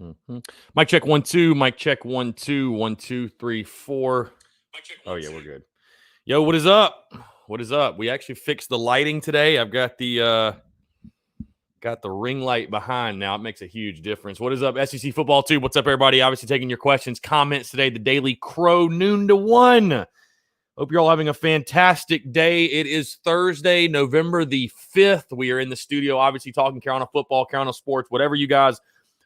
Mhm. Mic check 1 2. Mic check 1 2 1 2 3 4. Oh yeah, we're good. Yo, what is up? What is up? We actually fixed the lighting today. I've got the ring light behind now. It makes a huge difference. What is up, SEC Football Tube? What's up, everybody? Obviously taking your questions, comments today. The Daily Crow, noon to 1. Hope you're all having a fantastic day. It is Thursday, November the 5th. We are in the studio, obviously talking Carolina football, Carolina sports, whatever you guys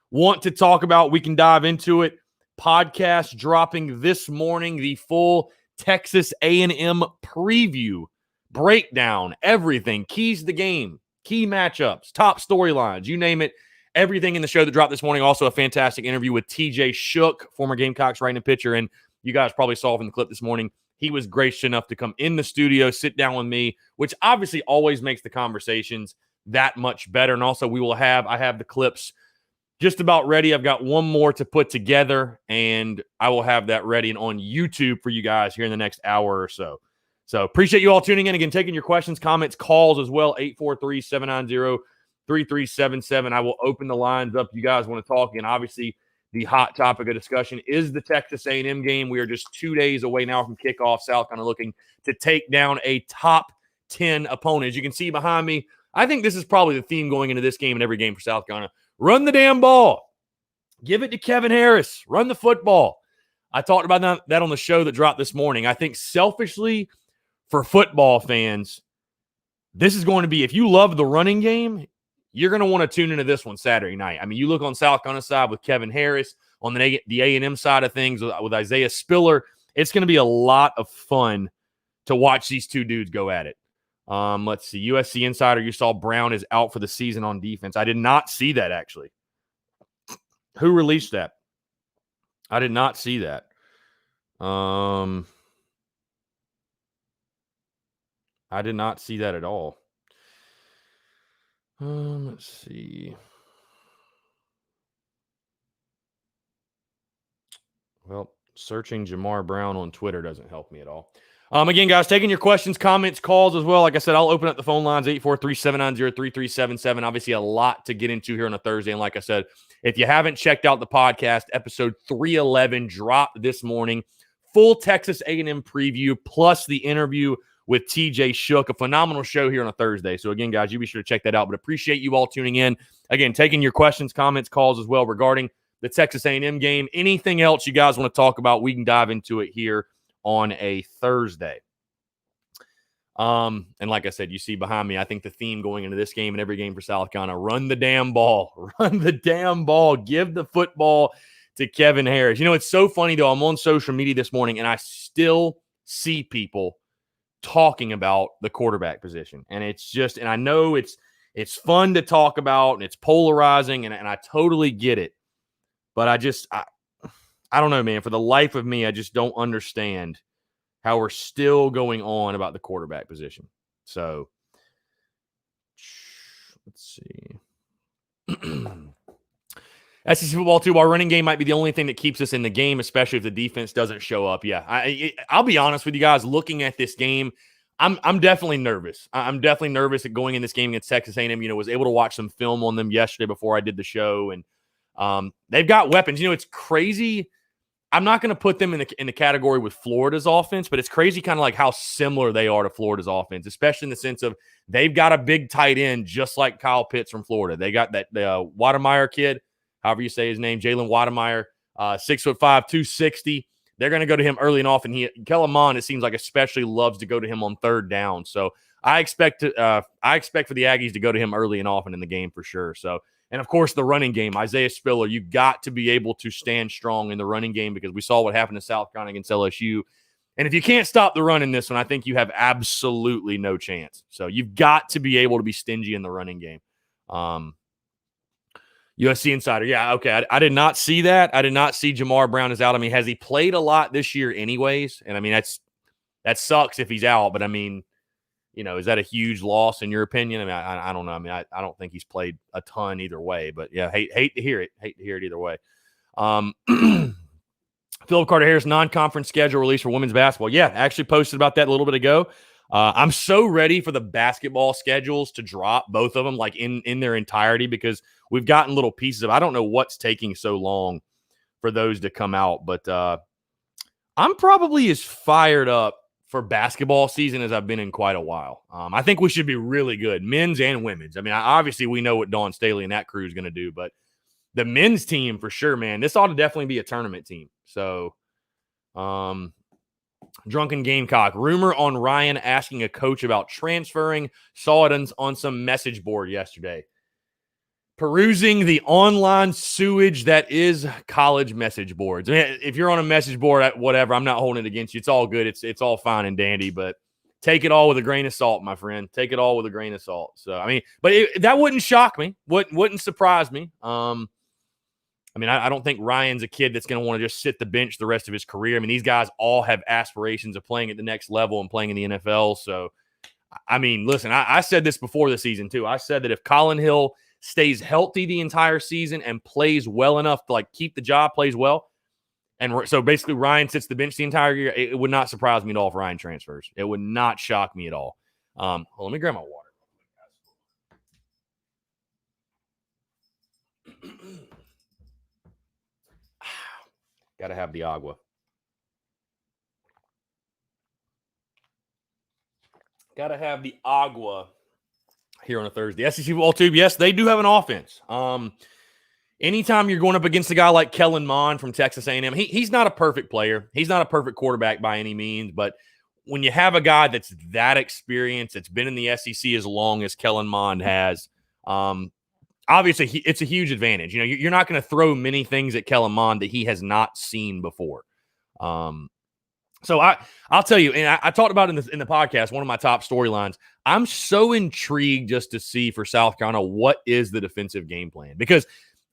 want to talk about, we can dive into it. Podcast dropping this morning, the full Texas A&M preview, breakdown, everything, keys to the game, key matchups, top storylines, you name it, everything in the show that dropped this morning. Also a fantastic interview with TJ Shook, former Gamecocks writing and pitcher, and you guys probably saw from the clip this morning, he was gracious enough to come in the studio, sit down with me, which obviously always makes the conversations that much better. And also I have the clips just about ready. I've got one more to put together, and I will have that ready and on YouTube for you guys here in the next hour or so. So appreciate you all tuning in. Again, taking your questions, comments, calls as well, 843-790-3377. I will open the lines up. You guys want to talk, and obviously the hot topic of discussion is the Texas A&M game. We are just 2 days away now from kickoff. South Carolina looking to take down a top 10 opponent. As you can see behind me, I think this is probably the theme going into this game and every game for South Carolina. Run the damn ball. Give it to Kevin Harris. Run the football. I talked about that on the show that dropped this morning. I think selfishly for football fans, this is going to be, if you love the running game, you're going to want to tune into this one Saturday night. I mean, you look on South Carolina side with Kevin Harris, on the A&M side of things with Isaiah Spiller. It's going to be a lot of fun to watch these two dudes go at it. Let's see. USC Insider, you saw Brown is out for the season on defense. I did not see that, actually. Who released that? I did not see that. I did not see that at all. Let's see. Well, searching Jamar Brown on Twitter doesn't help me at all. Again, guys, taking your questions, comments, calls as well. Like I said, I'll open up the phone lines, 843-790-3377. Obviously, a lot to get into here on a Thursday. And like I said, if you haven't checked out the podcast, episode 311 dropped this morning. Full Texas A&M preview, plus the interview with TJ Shook. A phenomenal show here on a Thursday. So again, guys, you be sure to check that out. But appreciate you all tuning in. Again, taking your questions, comments, calls as well regarding the Texas A&M game. Anything else you guys want to talk about, we can dive into it here on a Thursday. And like I said, you see behind me, I think the theme going into this game and every game for South Carolina, run the damn ball. Run the damn ball. Give the football to Kevin Harris. You know, it's so funny, though. I'm on social media this morning, and I still see people talking about the quarterback position. And it's just, and I know it's fun to talk about, and it's polarizing, and I totally get it. But I don't know, man. For the life of me, I just don't understand how we're still going on about the quarterback position. So, let's see. SEC football, too. Our running game might be the only thing that keeps us in the game, especially if the defense doesn't show up. Yeah, I'll be honest with you guys. Looking at this game, I'm definitely nervous. I'm definitely nervous at going in this game against Texas A&M. You know, was able to watch some film on them yesterday before I did the show, and they've got weapons. You know, it's crazy. I'm not going to put them in the category with Florida's offense, but it's crazy kind of like how similar they are to Florida's offense, especially in the sense of they've got a big tight end just like Kyle Pitts from Florida. They got the Wademeyer kid, however you say his name, Jalen Wademeyer, 6'5", 260. They're going to go to him early and often. Kellen Mond, it seems like, especially loves to go to him on third down. So I expect for the Aggies to go to him early and often in the game for sure. So. And, of course, the running game, Isaiah Spiller, you've got to be able to stand strong in the running game because we saw what happened to South Carolina against LSU. And if you can't stop the run in this one, I think you have absolutely no chance. So you've got to be able to be stingy in the running game. USC Insider, yeah, okay. I did not see that. I did not see Jamar Brown is out. I mean, has he played a lot this year anyways? And, I mean, that sucks if he's out. But, I mean, you know, is that a huge loss in your opinion? I mean, I don't know. I mean, I don't think he's played a ton either way, but yeah, hate to hear it. Hate to hear it either way. Philip Carter Harris non-conference schedule release for women's basketball. Yeah, actually posted about that a little bit ago. I'm so ready for the basketball schedules to drop, both of them, like in their entirety, because we've gotten little pieces of. I don't know what's taking so long for those to come out, but I'm probably as fired up for basketball season as I've been in quite a while. I think we should be really good, men's and women's. I mean, obviously we know what Dawn Staley and that crew is going to do, but the men's team for sure, man, this ought to definitely be a tournament team. So, Drunken Gamecock. Rumor on Ryan asking a coach about transferring. Saw it on some message board yesterday. Perusing the online sewage that is college message boards. I mean, if you're on a message board, whatever, I'm not holding it against you. It's all good. It's all fine and dandy, but take it all with a grain of salt, my friend. Take it all with a grain of salt. So, I mean, but that wouldn't shock me. Wouldn't surprise me. I mean, I don't think Ryan's a kid that's going to want to just sit the bench the rest of his career. I mean, these guys all have aspirations of playing at the next level and playing in the NFL. So, I mean, listen, I said this before the season too. I said that if Colin Hill stays healthy the entire season and plays well enough to like keep the job, plays well, and so basically Ryan sits the bench the entire year, it would not surprise me at all if Ryan transfers. It would not shock me at all. Well, let me grab my water. Got to have the agua. Got to have the agua here on a Thursday. SEC Football Tube, yes, they do have an offense. Anytime you're going up against a guy like Kellen Mond from Texas A&M, he's not a perfect player. He's not a perfect quarterback by any means, but when you have a guy that's that experienced, that's been in the SEC as long as Kellen Mond has, obviously it's a huge advantage. You know, you're not going to throw many things at Kellen Mond that he has not seen before. So I'll tell you, and I talked about in the podcast, one of my top storylines. I'm so intrigued just to see for South Carolina what is the defensive game plan, because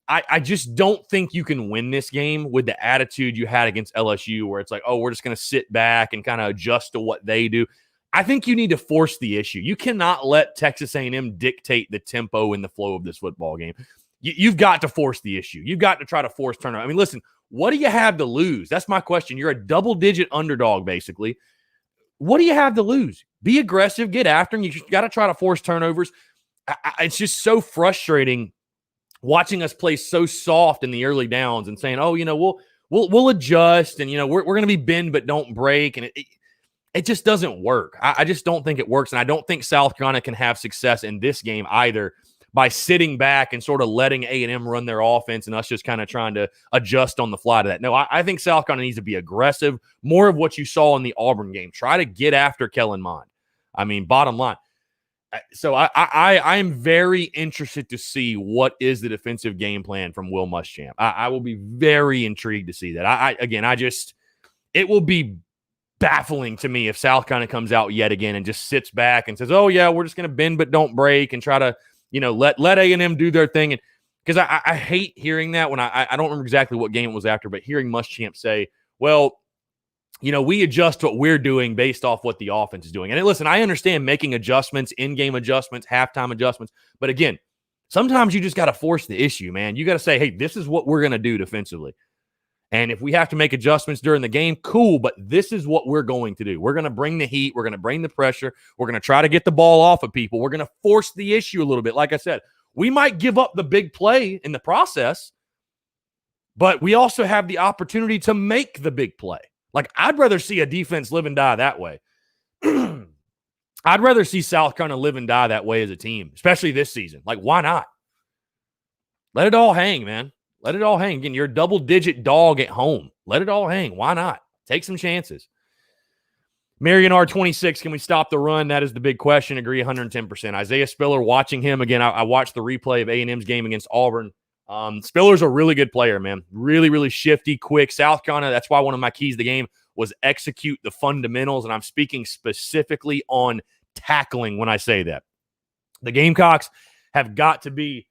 I just don't think you can win this game with the attitude you had against LSU, where it's like, oh, we're just going to sit back and kind of adjust to what they do. I think you need to force the issue. You cannot let Texas A&M dictate the tempo and the flow of this football game. You've got to force the issue. You've got to try to force turnover. I mean, listen, what do you have to lose? That's my question. You're a double-digit underdog, basically. What do you have to lose? Be aggressive, get after them. You got to try to force turnovers. It's just so frustrating watching us play so soft in the early downs and saying, oh, you know, we'll adjust, and, you know, we're going to be bend but don't break, and it just doesn't work. I just don't think it works, and I don't think South Carolina can have success in this game either by sitting back and sort of letting A&M run their offense and us just kind of trying to adjust on the fly to that. No, I think South Carolina needs to be aggressive, more of what you saw in the Auburn game. Try to get after Kellen Mond. I mean, bottom line. So I am very interested to see what is the defensive game plan from Will Muschamp. I will be very intrigued to see that. It will be baffling to me if South Carolina comes out yet again and just sits back and says, oh, yeah, we're just going to bend but don't break, and try to, you know, let A&M do their thing. And because I hate hearing that when I don't remember exactly what game it was after, but hearing Muschamp say, well, you know, we adjust what we're doing based off what the offense is doing. And listen, I understand making adjustments, in-game adjustments, halftime adjustments. But again, sometimes you just got to force the issue, man. You got to say, hey, this is what we're going to do defensively. And if we have to make adjustments during the game, cool, but this is what we're going to do. We're going to bring the heat. We're going to bring the pressure. We're going to try to get the ball off of people. We're going to force the issue a little bit. Like I said, we might give up the big play in the process, but we also have the opportunity to make the big play. Like, I'd rather see a defense live and die that way. I'd rather see South Carolina live and die that way as a team, especially this season. Like, why not? Let it all hang, man. Let it all hang. Again, you're a double-digit dog at home. Let it all hang. Why not? Take some chances. Marion R26, can we stop the run? That is the big question. Agree 110%. Isaiah Spiller, watching him again. I watched the replay of A&M's game against Auburn. Spiller's a really good player, man. Really, really shifty, quick. South Carolina, that's why one of my keys to the game was execute the fundamentals, and I'm speaking specifically on tackling when I say that. The Gamecocks have got to be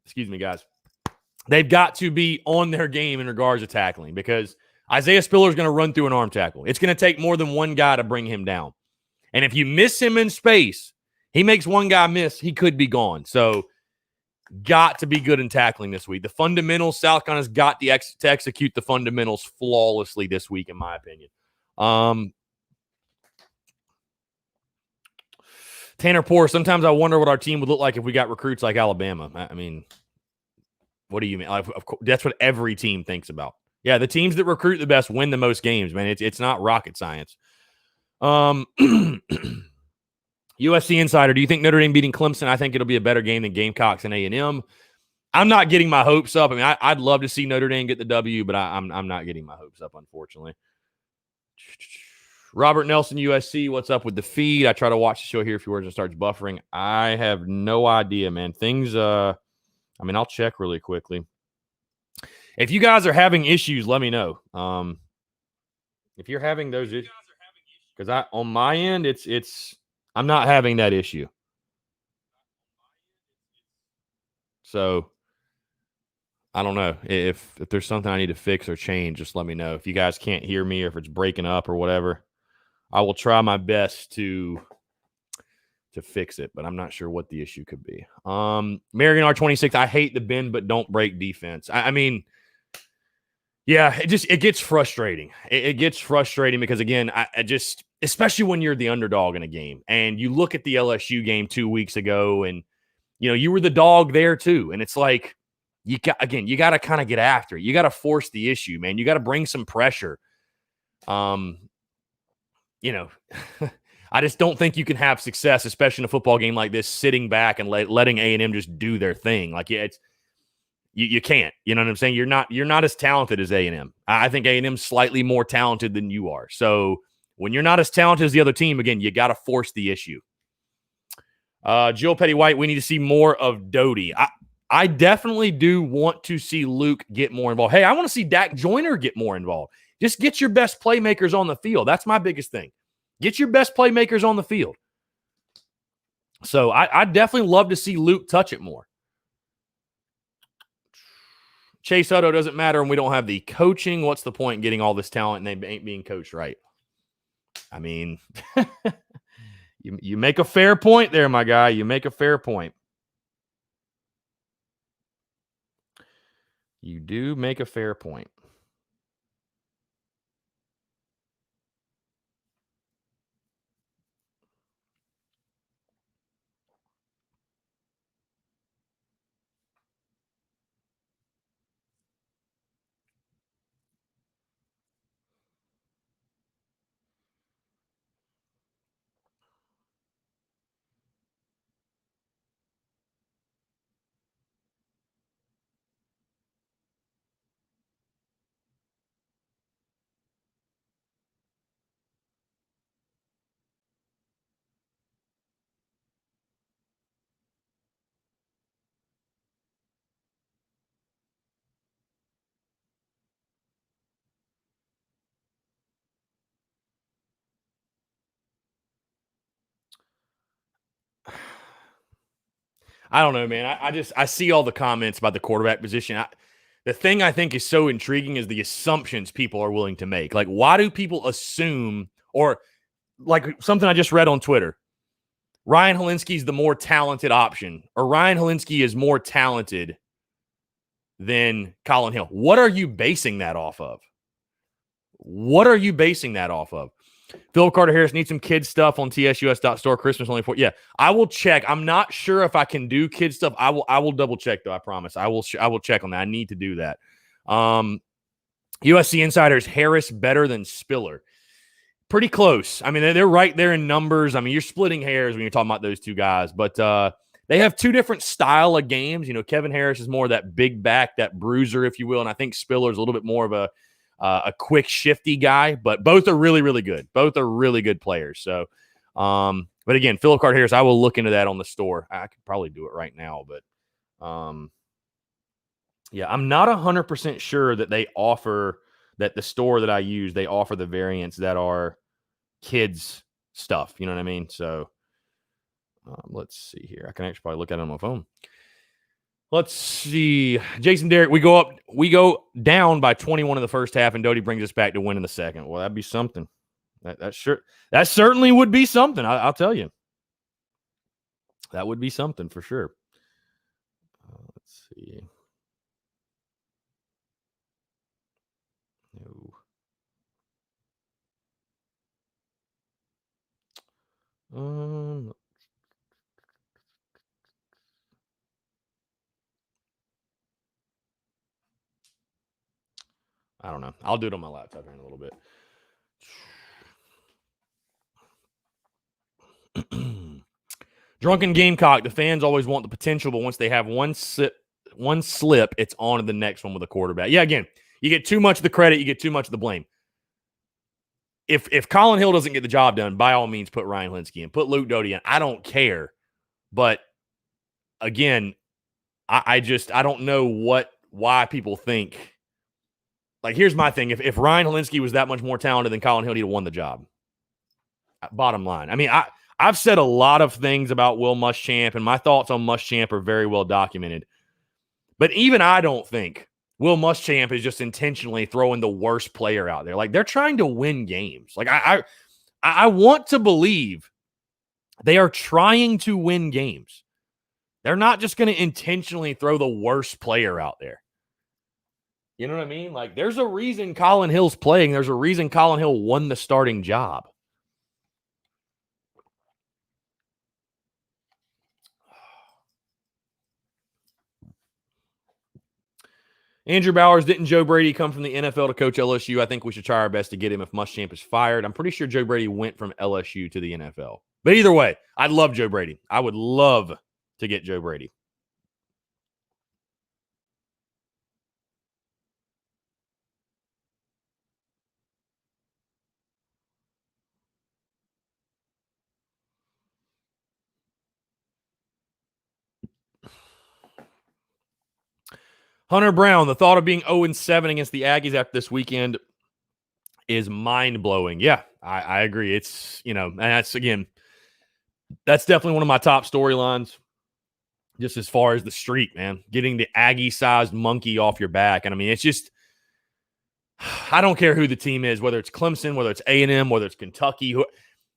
excuse me, guys. They've got to be on their game in regards to tackling, because Isaiah Spiller is going to run through an arm tackle. It's going to take more than one guy to bring him down. And if you miss him in space, he makes one guy miss, he could be gone. So got to be good in tackling this week. The fundamentals, South Carolina's got to execute the fundamentals flawlessly this week, in my opinion. Tanner Poor, sometimes I wonder what our team would look like if we got recruits like Alabama. I mean, what do you mean? Of course, that's what every team thinks about. Yeah, the teams that recruit the best win the most games, man. It's not rocket science. USC Insider, do you think Notre Dame beating Clemson? I think it'll be a better game than Gamecocks and A&M. I'm not getting my hopes up. I mean, I'd love to see Notre Dame get the W, but I'm not getting my hopes up, unfortunately. Robert Nelson, USC, what's up with the feed? I try to watch the show here if yours starts buffering. I have no idea, man. Things, I mean, I'll check really quickly. If you guys are having issues, let me know. If you're having those issues, because on my end, I'm not having that issue. So I don't know if there's something I need to fix or change. Just let me know. If you guys can't hear me or if it's breaking up or whatever, I will try my best to fix it, but I'm not sure what the issue could be. Marion R26, I hate the bend but don't break defense. I mean, yeah, it gets frustrating. It gets frustrating because, again, I just, especially when you're the underdog in a game and you look at the LSU game 2 weeks ago and, you were the dog there too. And it's like, you got to kind of get after it. You got to force the issue, man. You got to bring some pressure. I just don't think you can have success, especially in a football game like this, sitting back and letting A&M just do their thing. Like, yeah, you can't. You know what I'm saying? You're not as talented as A&M. I think A&M's slightly more talented than you are. So when you're not as talented as the other team, again, you got to force the issue. Jill Petty White, we need to see more of Doty. I definitely do want to see Luke get more involved. Hey, I want to see Dak Joyner get more involved. Just get your best playmakers on the field. That's my biggest thing. Get your best playmakers on the field. So I definitely love to see Luke touch it more. Chase Hutto doesn't matter and we don't have the coaching. What's the point in getting all this talent and they ain't being coached right? I mean, you make a fair point there, my guy. You make a fair point. You do make a fair point. I don't know, man. I see all the comments about the quarterback position. The thing I think is so intriguing is the assumptions people are willing to make. Like, why do people assume, or like something I just read on Twitter, Ryan Hilinski is the more talented option, or Ryan Hilinski is more talented than Colin Hill. What are you basing that off of? What are you basing that off of? Phil Carter Harris needs some kid stuff on tsus.store. Christmas only for. Yeah, I will check. I'm not sure if I can do kid stuff. I will double check though. I promise. I will check on that. I need to do that. USC Insiders, Harris better than Spiller. Pretty close. I mean, they're right there in numbers. I mean, you're splitting hairs when you're talking about those two guys, but they have two different style of games. Kevin Harris is more that big back, that bruiser, if you will, and I think Spiller is a little bit more of a quick, shifty guy, but both are really, really good. Both are really good players. So, but again, Philip Card Harris, I will look into that on the store. I could probably do it right now, but yeah, I'm not 100% sure that they offer that the store that I use, they offer the variants that are kids stuff. You know what I mean? So let's see here. I can actually probably look at it on my phone. Let's see. Jason Derrick, we go down by 21 in the first half, and Doty brings us back to win in the second. Well, that'd be something. That certainly would be something. I'll tell you. That would be something for sure. Let's see. No. I don't know. I'll do it on my laptop here in a little bit. Drunken Gamecock. The fans always want the potential, but once they have one slip, it's on to the next one with a quarterback. Yeah, again, you get too much of the credit, you get too much of the blame. If Colin Hill doesn't get the job done, by all means, put Ryan Hilinski in, put Luke Doty in. I don't care. But again, I don't know why people think. Like, here's my thing. If Ryan Hilinski was that much more talented than Colin Hill, he'd have won the job. Bottom line. I mean, I've said a lot of things about Will Muschamp, and my thoughts on Muschamp are very well documented. But even I don't think Will Muschamp is just intentionally throwing the worst player out there. Like, they're trying to win games. Like, I want to believe they are trying to win games. They're not just going to intentionally throw the worst player out there. You know what I mean? Like, there's a reason Colin Hill's playing. There's a reason Colin Hill won the starting job. Andrew Bowers, didn't Joe Brady come from the NFL to coach LSU? I think we should try our best to get him if Muschamp is fired. I'm pretty sure Joe Brady went from LSU to the NFL. But either way, I'd love Joe Brady. I would love to get Joe Brady. Hunter Brown, the thought of being 0-7 against the Aggies after this weekend is mind-blowing. Yeah, I agree. It's, and that's, again, that's definitely one of my top storylines just as far as the streak, man. Getting the Aggie-sized monkey off your back. And, I mean, it's just, I don't care who the team is, whether it's Clemson, whether it's A&M, whether it's Kentucky.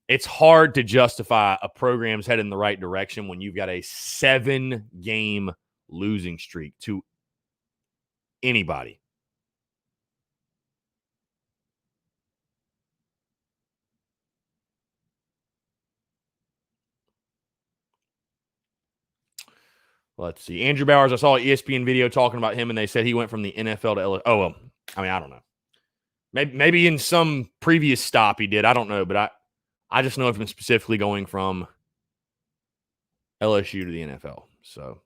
It's hard to justify a program's headed in the right direction when you've got a 7-game losing streak to anybody. Let's see. Andrew Bowers, I saw an ESPN video talking about him, and they said he went from the NFL to LSU. Oh, well, I mean, I don't know. Maybe in some previous stop he did. I don't know, but I just know of him specifically going from LSU to the NFL. So,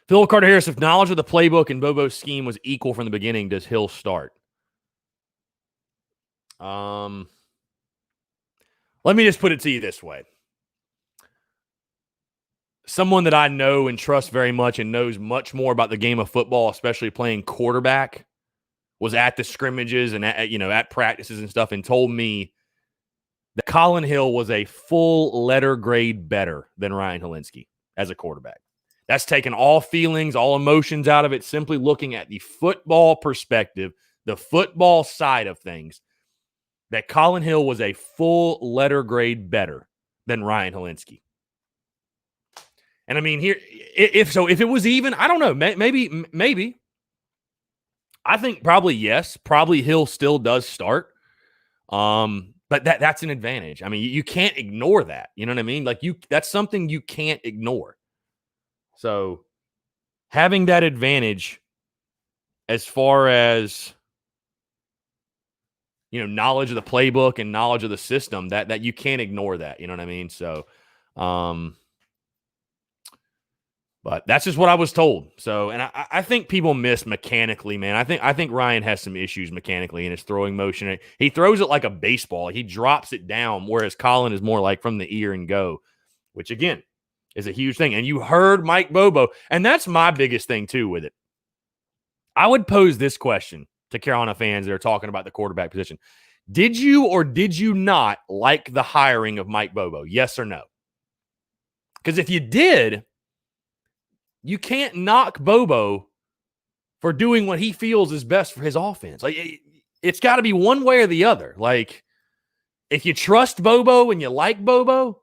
Phil Carter Harris, if knowledge of the playbook and Bobo's scheme was equal from the beginning, does Hill start? Let me just put it to you this way. Someone that I know and trust very much and knows much more about the game of football, especially playing quarterback, was at the scrimmages and at practices and stuff, and told me that Colin Hill was a full letter grade better than Ryan Hilinski as a quarterback. That's taken all feelings, all emotions out of it, simply looking at the football perspective, the football side of things, that Colin Hill was a full letter grade better than Ryan Hilinski. And I mean, here, if it was even, I don't know, maybe. I think probably yes. Probably Hill still does start. But that's an advantage. I mean, you can't ignore that. You know what I mean? Like, that's something you can't ignore. So having that advantage as far as, knowledge of the playbook and knowledge of the system, that you can't ignore that. You know what I mean? So, but that's just what I was told. So, and I think people miss mechanically, man. I think Ryan has some issues mechanically in his throwing motion. He throws it like a baseball. He drops it down, whereas Collin is more like from the ear and go, which, again, is a huge thing. And you heard Mike Bobo, and that's my biggest thing, too, with it. I would pose this question to Carolina fans that are talking about the quarterback position. Did you or did you not like the hiring of Mike Bobo? Yes or no? Because if you did, you can't knock Bobo for doing what he feels is best for his offense. Like, it's got to be one way or the other. Like, if you trust Bobo and you like Bobo,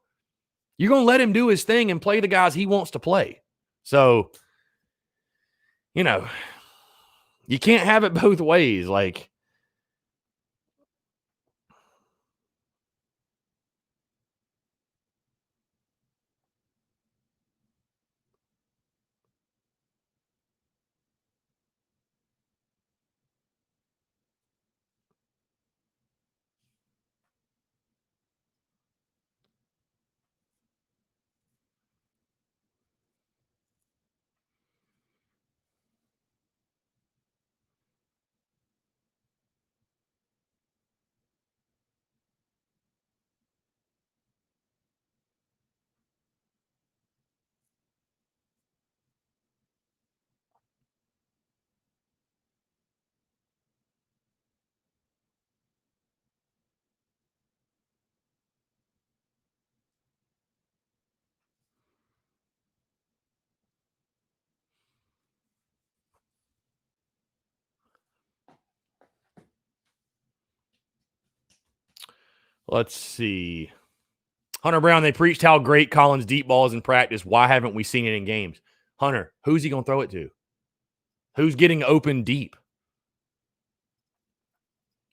you're going to let him do his thing and play the guys he wants to play. So, you can't have it both ways. Like, Let's see. Hunter Brown, they preached how great Colin's deep ball is in practice. Why haven't we seen it in games? Hunter, who's he going to throw it to? Who's getting open deep?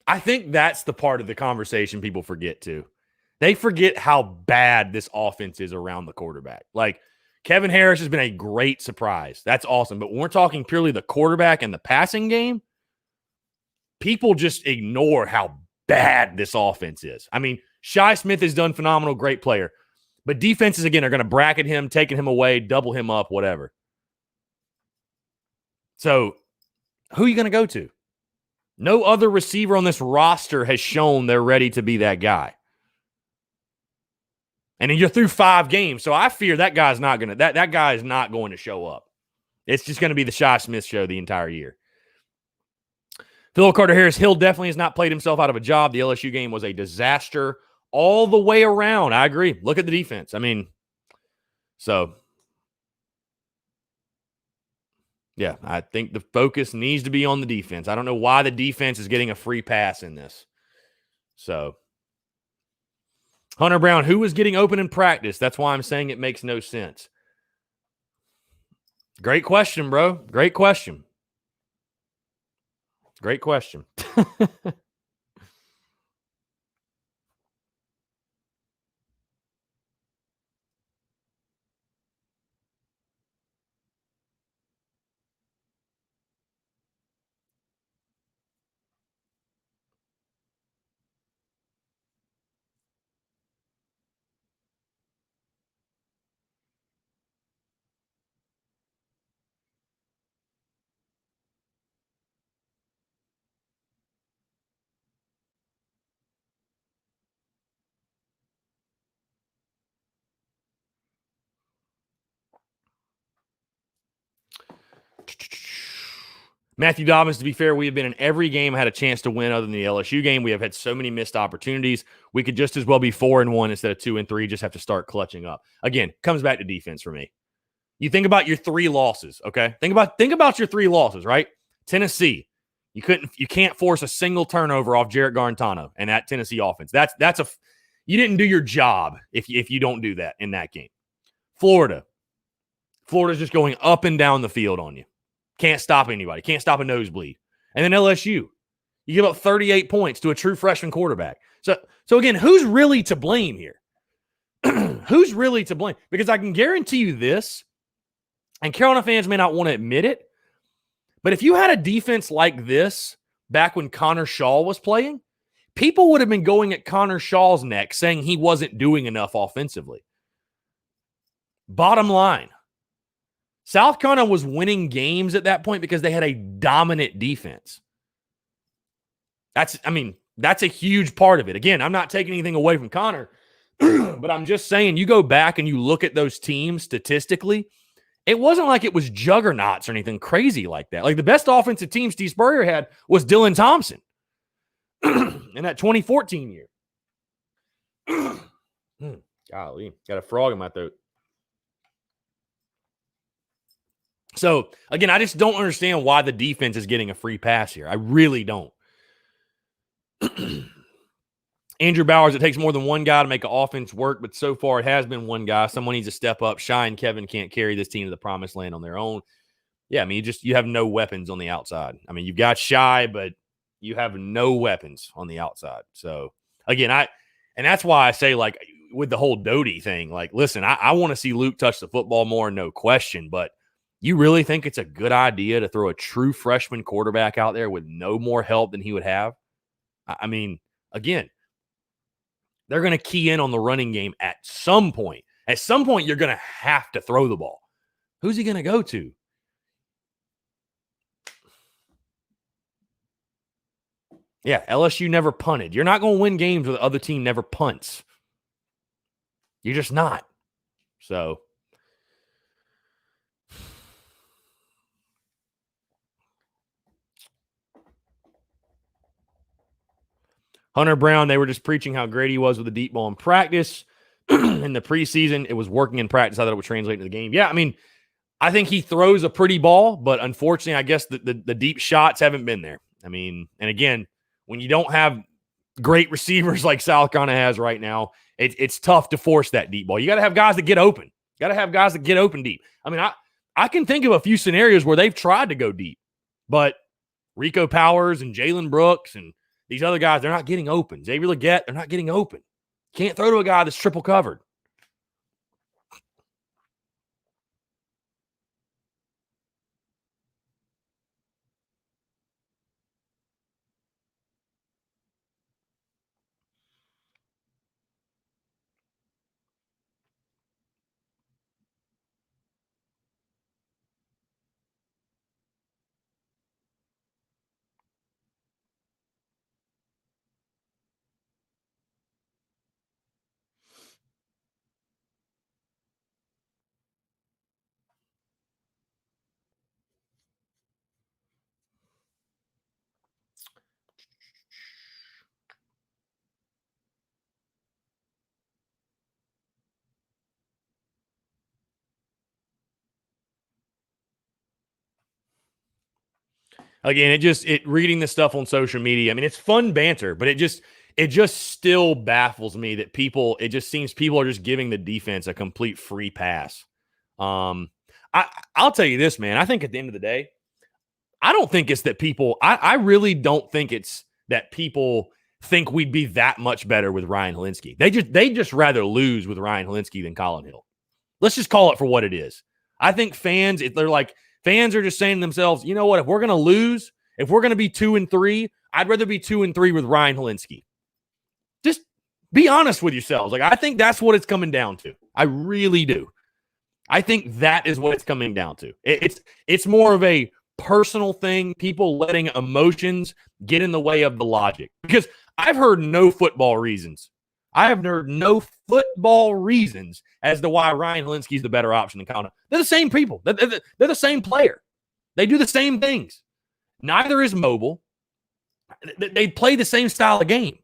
I think that's the part of the conversation people forget too. They forget how bad this offense is around the quarterback. Like, Kevin Harris has been a great surprise. That's awesome. But when we're talking purely the quarterback and the passing game, people just ignore how bad this offense is. I mean, Shi Smith has done phenomenal, great player. But defenses, again, are going to bracket him, taking him away, double him up, whatever. So, who are you going to go to? No other receiver on this roster has shown they're ready to be that guy. And then you're through 5 games, so I fear that guy's not going to that guy is not going to show up. It's just going to be the Shi Smith show the entire year. Phil Carter-Harris, Hill definitely has not played himself out of a job. The LSU game was a disaster all the way around. I agree. Look at the defense. I mean, so yeah, I think the focus needs to be on the defense. I don't know why the defense is getting a free pass in this. So, Hunter Brown, who was getting open in practice? That's why I'm saying it makes no sense. Great question, bro. Great question. Great question. Matthew Dobbins, to be fair, we have been in every game had a chance to win other than the LSU game. We have had so many missed opportunities. We could just as well be 4-1 instead of 2-3. Just have to start clutching up. Again, comes back to defense for me. You think about your 3 losses, okay? Think about your 3 losses, right? Tennessee, you can't force a single turnover off Jarrett Garantano and that Tennessee offense. You didn't do your job if you don't do that in that game. Florida's just going up and down the field on you. Can't stop anybody. Can't stop a nosebleed. And then LSU, you give up 38 points to a true freshman quarterback. So again, who's really to blame here? Who's really to blame? Because I can guarantee you this, and Carolina fans may not want to admit it, but if you had a defense like this back when Connor Shaw was playing, people would have been going at Connor Shaw's neck saying he wasn't doing enough offensively. Bottom line, South Carolina was winning games at that point because they had a dominant defense. That's a huge part of it. Again, I'm not taking anything away from Connor, but I'm just saying you go back and you look at those teams statistically, it wasn't like it was juggernauts or anything crazy like that. Like the best offensive team Steve Spurrier had was Dylan Thompson in that 2014 year. Golly, got a frog in my throat. So, again, I just don't understand why the defense is getting a free pass here. I really don't. Andrew Bowers, it takes more than one guy to make an offense work, but so far it has been one guy. Someone needs to step up. Shi and Kevin can't carry this team to the promised land on their own. Yeah, I mean, you have no weapons on the outside. I mean, you've got Shi, but you have no weapons on the outside. So, again, and that's why I say, like, with the whole Doty thing, like, listen, I want to see Luke touch the football more, no question, but you really think it's a good idea to throw a true freshman quarterback out there with no more help than he would have? I mean, again, they're going to key in on the running game at some point. At some point, you're going to have to throw the ball. Who's he going to go to? Yeah, LSU never punted. You're not going to win games where the other team never punts. You're just not. So, Hunter Brown, they were just preaching how great he was with the deep ball in practice. In the preseason, it was working in practice. I thought it would translate into the game. Yeah, I mean, I think he throws a pretty ball, but unfortunately, I guess the deep shots haven't been there. I mean, and again, when you don't have great receivers like South Carolina has right now, it's tough to force that deep ball. You got to have guys that get open. Got to have guys that get open deep. I mean, I can think of a few scenarios where they've tried to go deep, but Rico Powers and Jalen Brooks and these other guys, they're not getting open. Xavier Legette, they're not getting open. Can't throw to a guy that's triple covered. Again, reading this stuff on social media, I mean, it's fun banter, but it just still baffles me that it just seems people are just giving the defense a complete free pass. I'll tell you this, man. I think at the end of the day, I don't think it's that I really don't think it's that people think we'd be that much better with Ryan Hilinski. They just rather lose with Ryan Hilinski than Colin Hill. Let's just call it for what it is. I think fans are just saying to themselves, you know what, if we're going to lose, if we're going to be 2-3, I'd rather be 2-3 with Ryan Hilinski. Just be honest with yourselves. Like, I think that's what it's coming down to. I really do. I think that is what it's coming down to. It's more of a personal thing, people letting emotions get in the way of the logic. Because I've heard no football reasons. I have heard no football reasons as to why Ryan Hilinski is the better option than Collin. They're the same people. They're the same player. They do the same things. Neither is mobile. They play the same style of game.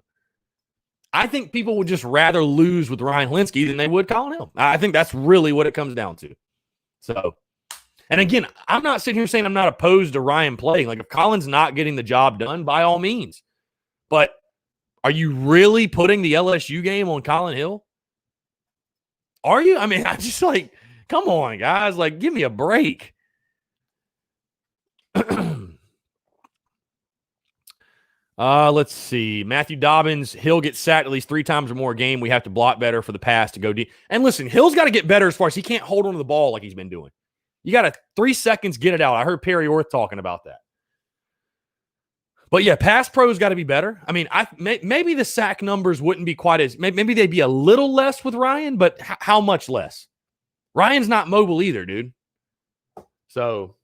I think people would just rather lose with Ryan Hilinski than they would Colin Hill. I think that's really what it comes down to. So, and again, I'm not sitting here saying I'm not opposed to Ryan playing. Like, if Colin's not getting the job done, by all means. But are you really putting the LSU game on Colin Hill? Are you? I mean, I'm just like, come on, guys. Like, give me a break. Let's see. Matthew Dobbins, Hill gets sacked at least 3 times or more a game. We have to block better for the pass to go deep. And listen, Hill's got to get better as far as he can't hold on to the ball like he's been doing. You got to 3 seconds, get it out. I heard Perry Orth talking about that. But yeah, pass pro's got to be better. I mean, maybe the sack numbers wouldn't be quite as, maybe they'd be a little less with Ryan, but how much less? Ryan's not mobile either, dude. So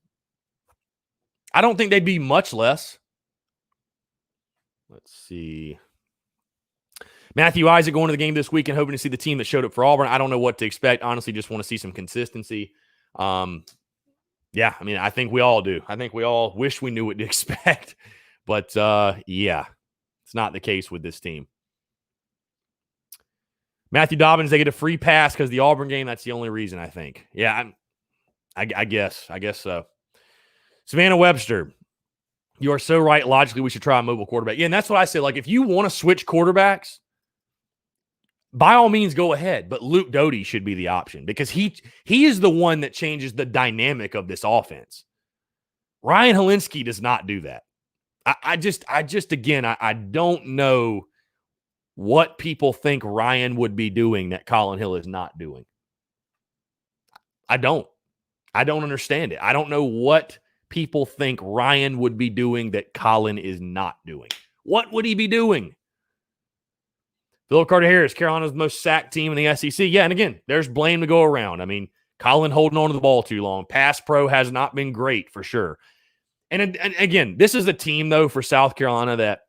I don't think they'd be much less. Let's see. Matthew Isaac going to the game this weekend, hoping to see the team that showed up for Auburn. I don't know what to expect. Honestly, just want to see some consistency. Yeah, I mean, I think we all do. I think we all wish we knew what to expect. But, yeah, it's not the case with this team. Matthew Dobbins, they get a free pass because the Auburn game, that's the only reason, I think. Yeah, I guess so. Savannah Webster, you are so right. Logically, we should try a mobile quarterback. Yeah, and that's what I said. Like, if you want to switch quarterbacks, by all means, go ahead. But Luke Doty should be the option because he is the one that changes the dynamic of this offense. Ryan Hilinski does not do that. I don't know what people think Ryan would be doing that Colin Hill is not doing. I don't understand it. I don't know what people think Ryan would be doing that Collin is not doing. What would he be doing? Philip Carter-Harris, Carolina's the most sacked team in the SEC. Yeah, and again, there's blame to go around. I mean, Collin holding on to the ball too long. Pass pro has not been great for sure. And again, this is a team, though, for South Carolina that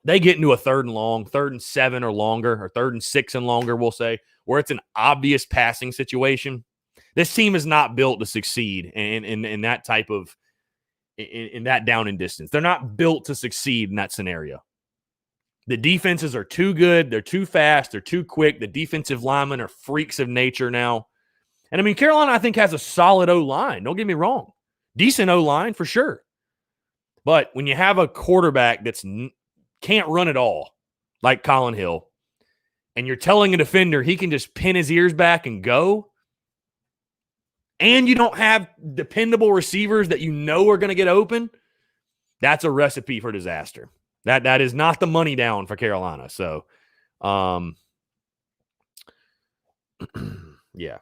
they get into a 3rd and long, 3rd and 7 or longer, or 3rd and 6 and longer, we'll say, where it's an obvious passing situation. This team is not built to succeed in that type of in that down and distance. They're not built to succeed in that scenario. The defenses are too good. They're too fast. They're too quick. The defensive linemen are freaks of nature now. And, I mean, Carolina, I think, has a solid O-line. Don't get me wrong. Decent O-line for sure. But when you have a quarterback that's can't run at all, like Colin Hill, and you're telling a defender he can just pin his ears back and go, and you don't have dependable receivers that you know are going to get open, that's a recipe for disaster. That is not the money down for Carolina. So, yeah.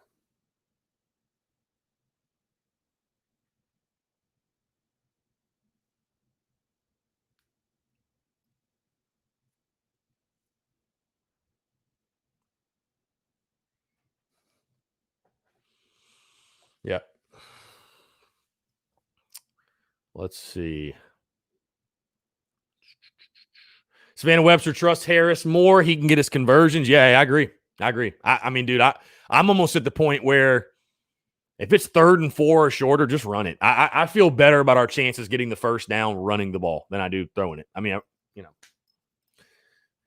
Yeah. Let's see. Savannah Webster trusts Harris more. He can get his conversions. Yeah, I agree. I mean, dude, I'm almost at the point where if it's 3rd and 4 or shorter, just run it. I feel better about our chances getting the first down running the ball than I do throwing it. I mean,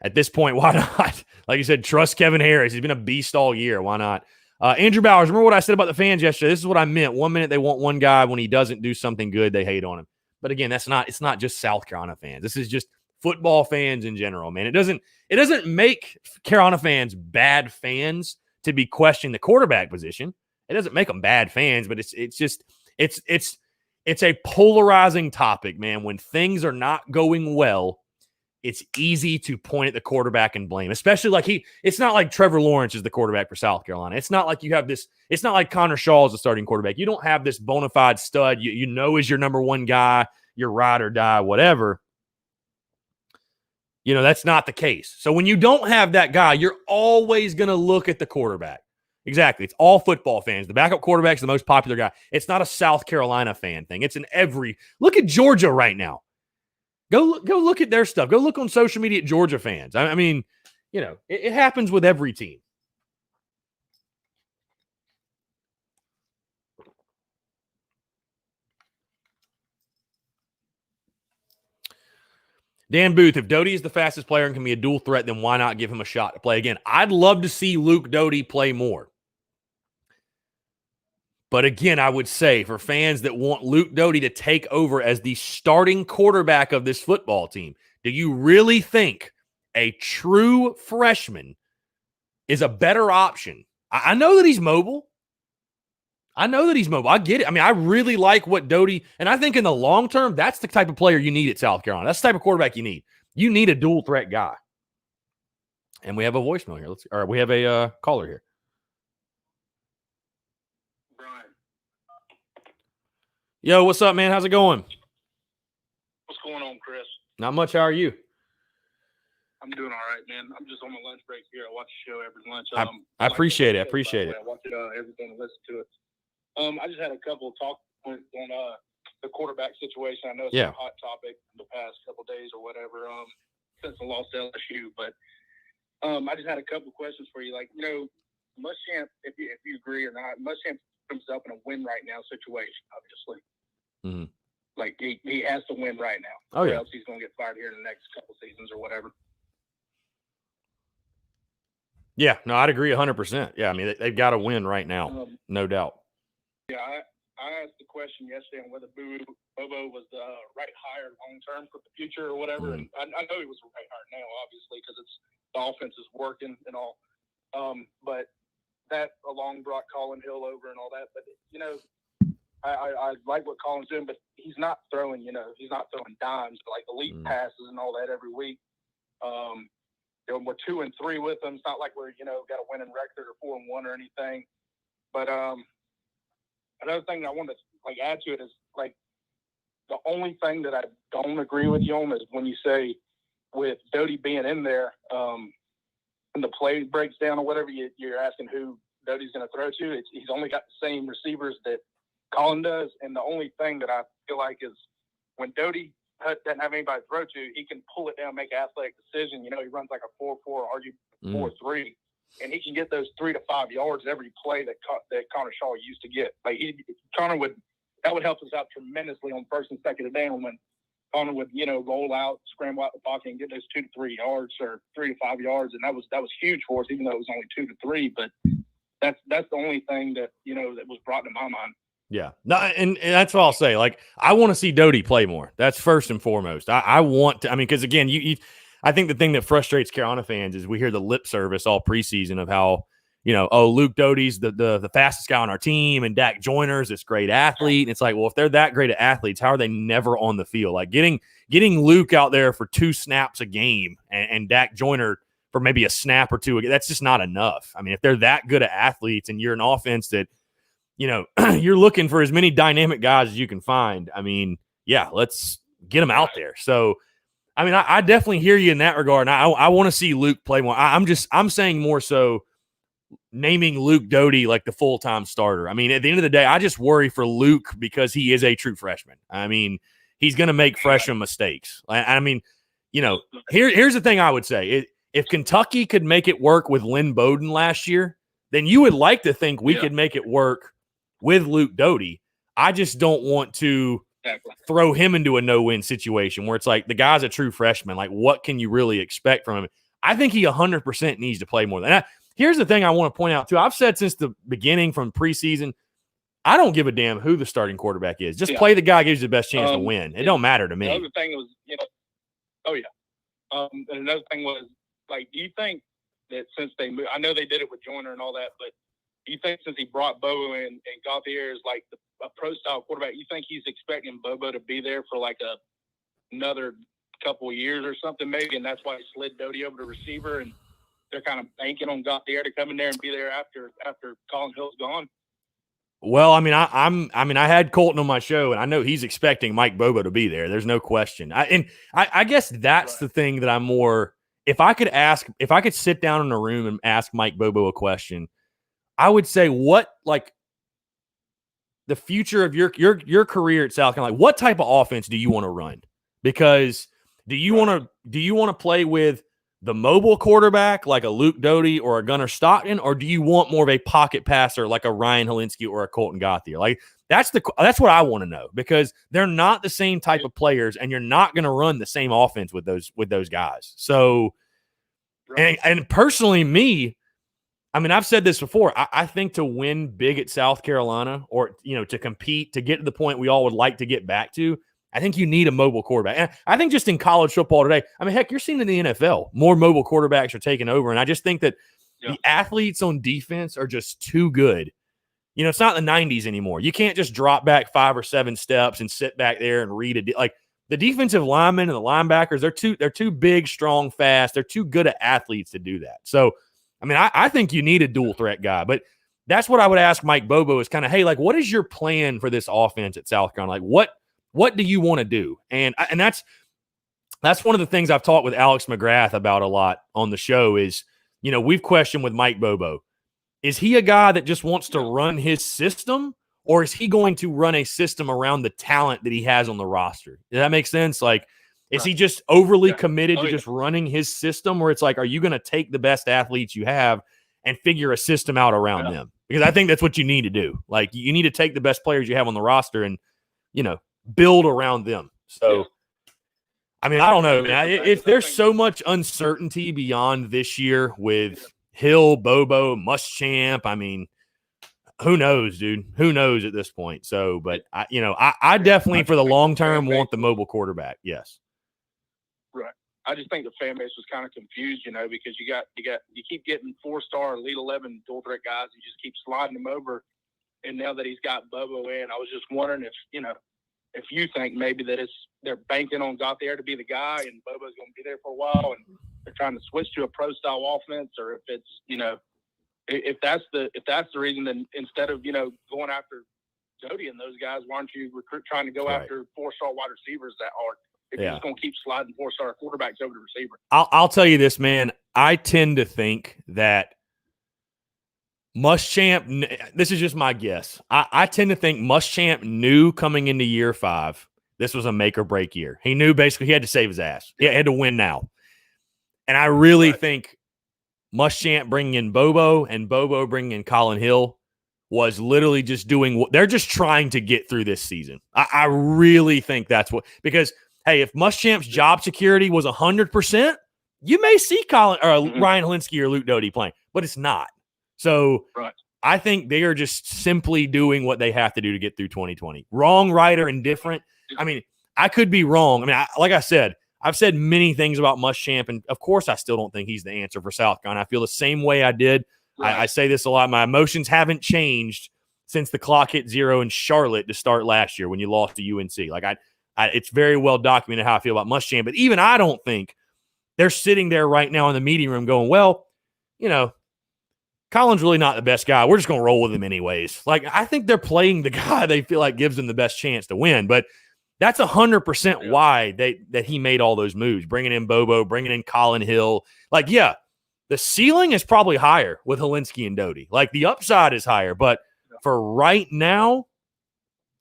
at this point, why not? Like you said, trust Kevin Harris. He's been a beast all year. Why not? Andrew Bowers, remember what I said about the fans yesterday? This is what I meant. 1 minute they want one guy. When he doesn't do something good, they hate on him. But again, it's not just South Carolina fans. This is just football fans in general, man. It doesn't make Carolina fans bad fans to be questioning the quarterback position. It doesn't make them bad fans, but it's a polarizing topic, man. When things are not going well, it's easy to point at the quarterback and blame, especially it's not like Trevor Lawrence is the quarterback for South Carolina. It's not like you have this, it's not like Connor Shaw is the starting quarterback. You don't have this bona fide stud, you know, is your number one guy, your ride or die, whatever. You know, that's not the case. So when you don't have that guy, you're always going to look at the quarterback. Exactly. It's all football fans. The backup quarterback is the most popular guy. It's not a South Carolina fan thing. It's look at Georgia right now. Go look at their stuff. Go look on social media at Georgia fans. I mean, you know, it happens with every team. Dan Booth, if Doty is the fastest player and can be a dual threat, then why not give him a shot to play again? I'd love to see Luke Doty play more. But again, I would say for fans that want Luke Doty to take over as the starting quarterback of this football team, do you really think a true freshman is a better option? I know that he's mobile. I get it. I mean, I really like what Doty, and I think in the long term, that's the type of player you need at South Carolina. That's the type of quarterback you need. You need a dual threat guy. And we have a voicemail here. We have a caller here. Yo, what's up, man? How's it going? What's going on, Chris? Not much. How are you? I'm doing all right, man. I'm just on my lunch break here. I watch the show every lunch. I appreciate it. I appreciate it. I watch it everything and listen to it. I just had a couple of talk points on the quarterback situation. I know it's a hot topic in the past couple of days or whatever since the loss to LSU. But I just had a couple of questions for you. Like, you know, Muschamp, if you agree or not, Muschamp comes up in a win right now situation, obviously. Mm-hmm. Like he has to win right now. Oh, yeah. Or else he's going to get fired here in the next couple seasons or whatever. Yeah, no, I'd agree 100%. Yeah, I mean, they've got to win right now, no doubt. Yeah, I asked the question yesterday on whether Bobo was the right hire long term for the future or whatever. Mm-hmm. And I know he was the right hire now, obviously, because the offense is working and all. But that along brought Colin Hill over and all that. But, you know, I like what Colin's doing, but he's not throwing, he's not throwing dimes, like elite passes and all that every week. We're 2-3 with them. It's not like we're, got a winning record or 4-1 or anything. But another thing I want to add to it is the only thing that I don't agree with you on is when you say with Doty being in there, when the play breaks down or whatever, you're asking who Doty's going to throw to. He's only got the same receivers that Collin does, and the only thing that I feel like is when Doty doesn't have anybody to throw to, he can pull it down, make an athletic decision. He runs like a 4-4, argue 4-3, and he can get those 3 to 5 yards every play that Connor Shaw used to get. That would help us out tremendously on first and second down when Connor would roll out, scramble out the pocket, and get those 2 to 3 yards or 3 to 5 yards, and that was huge for us, even though it was only 2 to 3. But that's the only thing that that was brought to my mind. Yeah, no, and that's what I'll say. I want to see Doty play more. That's first and foremost. I want to. I mean, because again, I think the thing that frustrates Carolina fans is we hear the lip service all preseason of how, Luke Doty's the fastest guy on our team and Dak Joyner's this great athlete. And it's like, well, if they're that great at athletes, how are they never on the field? Like getting Luke out there for 2 snaps a game and Dak Joyner for maybe a snap or 2, that's just not enough. I mean, if they're that good at athletes and you're an offense that, you're looking for as many dynamic guys as you can find, I mean, yeah, let's get them out there. So, I mean, I definitely hear you in that regard. And I want to see Luke play more. I'm saying more so naming Luke Doty like the full-time starter. I mean, at the end of the day, I just worry for Luke because he is a true freshman. I mean, he's going to make freshman mistakes. I mean, here's the thing I would say. If Kentucky could make it work with Lynn Bowden last year, then you would like to think we could make it work with Luke Doty. I just don't want to throw him into a no-win situation where it's like the guy's a true freshman. Like, what can you really expect from him? I think he 100% needs to play more than that. Here's the thing I want to point out, too. I've said since the beginning from preseason, I don't give a damn who the starting quarterback is. Just play the guy who gives you the best chance to win. It don't matter to me. Another thing was, and another thing was, like, do you think that since they moved, I know they did it with Joyner and all that, but do you think since he brought Bobo in and Gauthier is like a pro-style quarterback, you think he's expecting Bobo to be there for like another couple of years or something maybe, and that's why he slid Doty over to receiver, and they're kind of banking on Gauthier to come in there and be there after Colin Hill's gone? Well, I mean, I had Colton on my show, and I know he's expecting Mike Bobo to be there. There's no question. I guess that's the thing that I'm more. If I could sit down in a room and ask Mike Bobo a question, I would say, what, like, the future of your career at South Carolina, like, what type of offense do you want to run? Because do you want to play with the mobile quarterback like a Luke Doty or a Gunnar Stockton, or do you want more of a pocket passer like a Ryan Hilinski or a Colton Gauthier? Like, that's what I want to know, because they're not the same type of players, and you're not going to run the same offense with those guys. So, and personally, me, I mean, I've said this before. I think to win big at South Carolina, or to compete, to get to the point we all would like to get back to, I think you need a mobile quarterback. And I think just in college football today, I mean, heck, you're seeing in the NFL, more mobile quarterbacks are taking over. And I just think that the athletes on defense are just too good. It's not the 90s anymore. You can't just drop back 5 or 7 steps and sit back there and read it. Like, the defensive linemen and the linebackers, they're too big, strong, fast. They're too good at athletes to do that. So, I mean, I think you need a dual threat guy, but that's what I would ask Mike Bobo is kind of, hey, like, what is your plan for this offense at South Carolina? Like, what do you want to do? And that's one of the things I've talked with Alex McGrath about a lot on the show is, we've questioned with Mike Bobo, is he a guy that just wants to run his system, or is he going to run a system around the talent that he has on the roster? Does that make sense? Like, is he just overly committed to just running his system, or it's like, are you going to take the best athletes you have and figure a system out around them? Because I think that's what you need to do. Like, you need to take the best players you have on the roster and, build around them. So, I mean, I don't know, man. If there's so much uncertainty beyond this year with Hill, Bobo, Muschamp, I mean, who knows, dude? Who knows at this point? So, but I definitely for the long term want the mobile quarterback. Yes. Right. I just think the fan base was kind of confused, because you keep getting 4-star Elite 11 dual threat guys. You just keep sliding them over. And now that he's got Bobo in, I was just wondering if you think maybe that they're banking on Gauthier to be the guy and Bobo's going to be there for a while and they're trying to switch to a pro style offense, or if it's, if that's the reason, then instead of, going after Doty and those guys, why aren't you trying to go after 4-star wide receivers that hard? If you're just going to keep sliding 4-star quarterbacks over to receiver. I'll tell you this, man. I tend to think that Muschamp, this is just my guess. I tend to think Muschamp knew coming into year 5, this was a make or break year. He knew basically he had to save his ass. He had to win now. And I really think Muschamp bringing in Bobo and Bobo bringing in Colin Hill was literally just doing what they're just trying to get through this season. I really think that's what, because hey, if Muschamp's job security was 100%, you may see Ryan Hilinski or Luke Doty playing, but it's not. So I think they are just simply doing what they have to do to get through 2020. Wrong, right, or indifferent. I mean, I could be wrong. I mean, like I said, I've said many things about Muschamp, and of course I still don't think he's the answer for South Carolina. I feel the same way I did. Right. I say this a lot. My emotions haven't changed since the clock hit 0 in Charlotte to start last year when you lost to UNC. Like it's very well documented how I feel about Muschamp, but even I don't think they're sitting there right now in the meeting room going, well, Colin's really not the best guy. We're just going to roll with him anyways. Like, I think they're playing the guy they feel like gives them the best chance to win, but that's 100% why that he made all those moves, bringing in Bobo, bringing in Colin Hill. Like, yeah, the ceiling is probably higher with Hilinski and Doty. Like, the upside is higher, but for right now,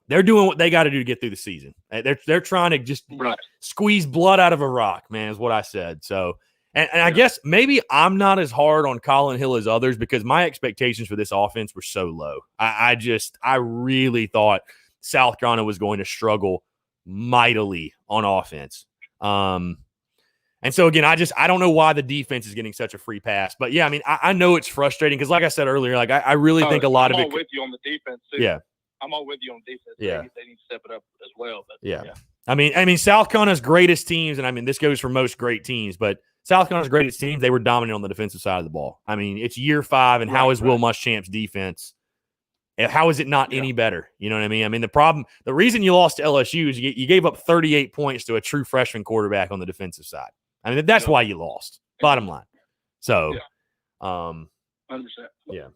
they're doing what they got to do to get through the season. They're trying to just squeeze blood out of a rock, man, is what I said. So, and I guess maybe I'm not as hard on Colin Hill as others because my expectations for this offense were so low. I really thought South Carolina was going to struggle mightily on offense. And so, again, I don't know why the defense is getting such a free pass. But, yeah, I mean, I know it's frustrating because, like I said earlier, like I really think a lot of it – I'm all with you on the defense, too. Yeah. I'm all with you on defense. Yeah. They need to step it up as well. But yeah. I mean, South Carolina's greatest teams, and I mean, this goes for most great teams, but South Carolina's greatest teams, they were dominant on the defensive side of the ball. I mean, it's year 5, and how is Will Muschamp's defense? How is it not any better? You know what I mean? I mean, the reason you lost to LSU is you gave up 38 points to a true freshman quarterback on the defensive side. I mean, that's why you lost. Bottom line. So, 100%. Yeah.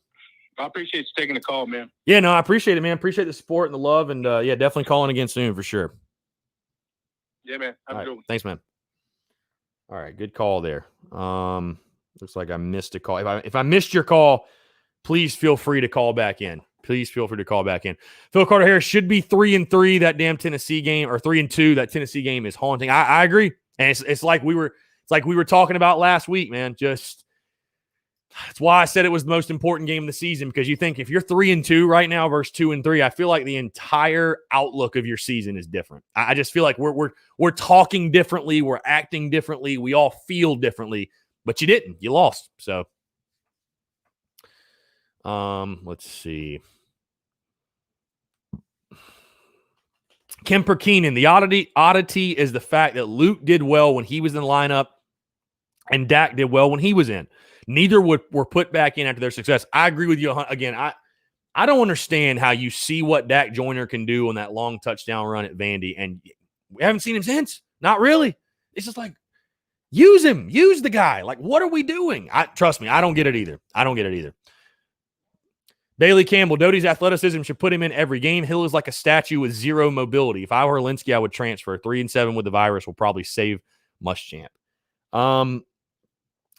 I appreciate you taking the call, man. Yeah, no, I appreciate it, man. Appreciate the support and the love, and definitely calling again soon for sure. Yeah, man. Have a good one. Thanks, man. All right, good call there. Looks like I missed a call. If I missed your call, please feel free to call back in. Phil Carter Harris should be 3-3. That damn Tennessee game, or 3-2. That Tennessee game is haunting. I agree, and it's like we were talking about last week, man. That's why I said it was the most important game of the season, because you think if you're 3-2 right now versus 2-3, I feel like the entire outlook of your season is different. I just feel like we're talking differently, we're acting differently, we all feel differently, but you didn't. You lost. So, let's see. Kemper Keenan, the oddity is the fact that Luke did well when he was in the lineup, and Dak did well when he was in. Neither were put back in after their success. I agree with you again. I don't understand how you see what Dak Joyner can do on that long touchdown run at Vandy, and we haven't seen him since. Not really. It's just like, use him. Use the guy. Like, what are we doing? Trust me, I don't get it either. Bailey Campbell, Doty's athleticism should put him in every game. Hill is like a statue with zero mobility. If I were Hilinski, I would transfer. 3-7 with the virus will probably save Muschamp.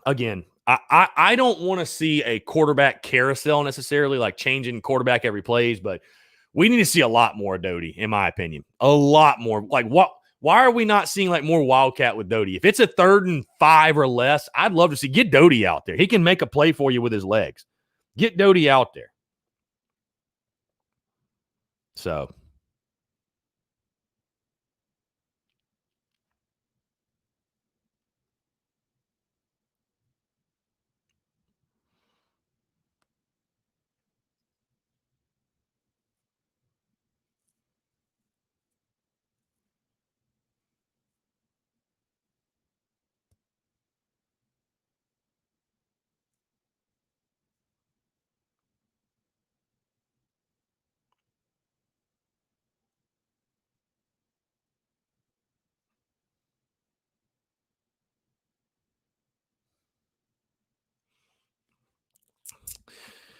Again, I don't want to see a quarterback carousel necessarily, like changing quarterback every plays, but we need to see a lot more Doty, in my opinion. A lot more. Like, why are we not seeing like more Wildcat with Doty? If it's a 3rd and 5 or less, I'd love to see. Get Doty out there. He can make a play for you with his legs. Get Doty out there. So,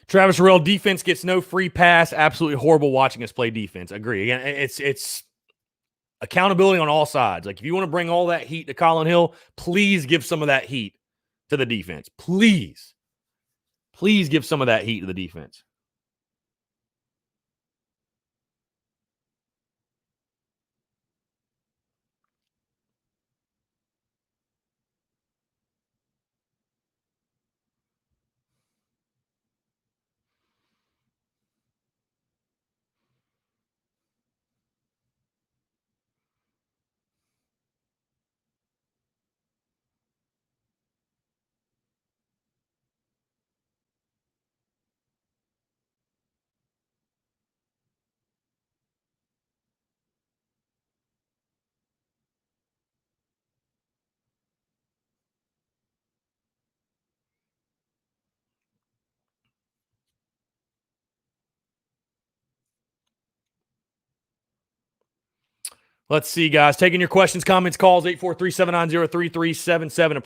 Travis Harrell, defense gets no free pass. Absolutely horrible watching us play defense. Agree. Again, it's accountability on all sides. Like, if you want to bring all that heat to Colin Hill, please give some of that heat to the defense. Please give some of that heat to the defense. Let's see, guys. Taking your questions, comments, calls, 843-790-3377.